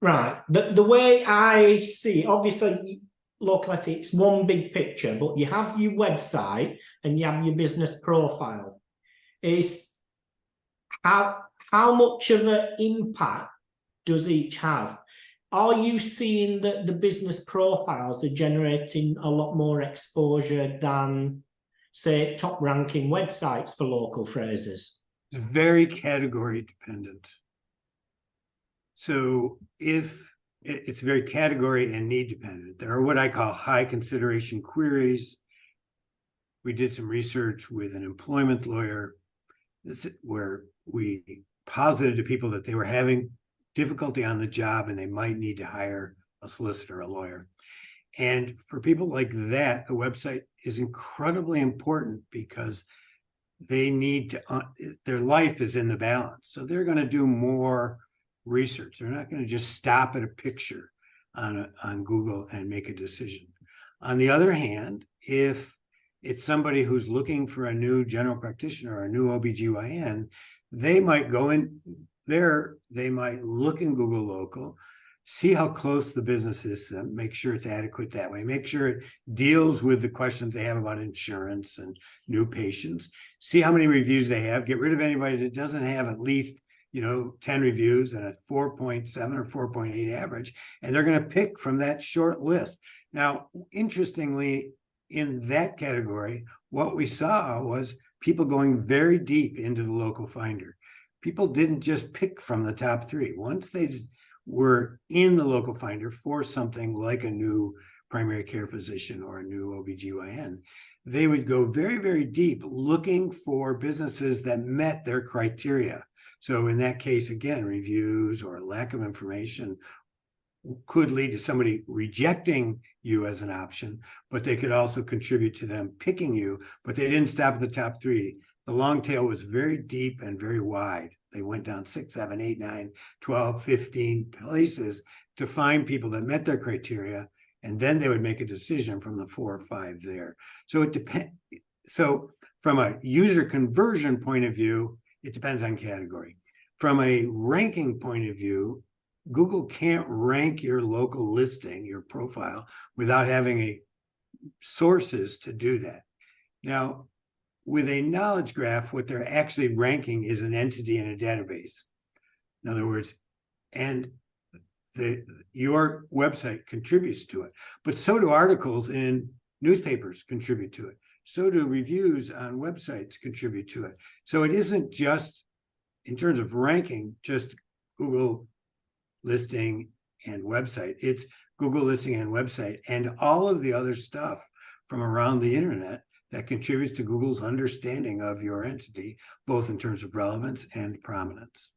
Right. The way I see, obviously, locality, it's one big picture, but you have your website and you have your business profile. Is how much of an impact does each have? Are you seeing that the business profiles are generating a lot more exposure than, say, top ranking websites for local phrases? It's very category dependent. So if it's very category and need dependent, there are what I call high consideration queries. We did some research with an employment lawyer where we posited to people that they were having difficulty on the job and they might need to hire a solicitor, a lawyer. And for people like that, the website is incredibly important because they need to, their life is in the balance. So they're going to do more research. They're not going to just stop at a picture on Google and make a decision. On the other hand, if it's somebody who's looking for a new general practitioner or a new OBGYN, they might go in there, they might look in Google Local, see how close the business is to them, make sure it's adequate that way, make sure it deals with the questions they have about insurance and new patients, see how many reviews they have, get rid of anybody that doesn't have at least 10 reviews and a 4.7 or 4.8 average, and they're going to pick from that short list. Now, interestingly, in that category, what we saw was people going very deep into the local finder. People didn't just pick from the top three. Once they were in the local finder for something like a new primary care physician or a new OBGYN, they would go very, very deep looking for businesses that met their criteria. So in that case, again, reviews or lack of information could lead to somebody rejecting you as an option, but they could also contribute to them picking you, but they didn't stop at the top three. The long tail was very deep and very wide. They went down 6, 7, 8, 9, 12, 15 places to find people that met their criteria, and then they would make a decision from the 4 or 5 there. So it depends. So from a user conversion point of view, it depends on category. From a ranking point of view, Google can't rank your local listing, your profile, without having sources to do that. Now, with a knowledge graph, what they're actually ranking is an entity in a database. In other words, and your website contributes to it, but so do articles in newspapers contribute to it. So do reviews on websites contribute to it. So it isn't just, in terms of ranking, just Google listing and website. It's Google listing and website and all of the other stuff from around the internet that contributes to Google's understanding of your entity, both in terms of relevance and prominence.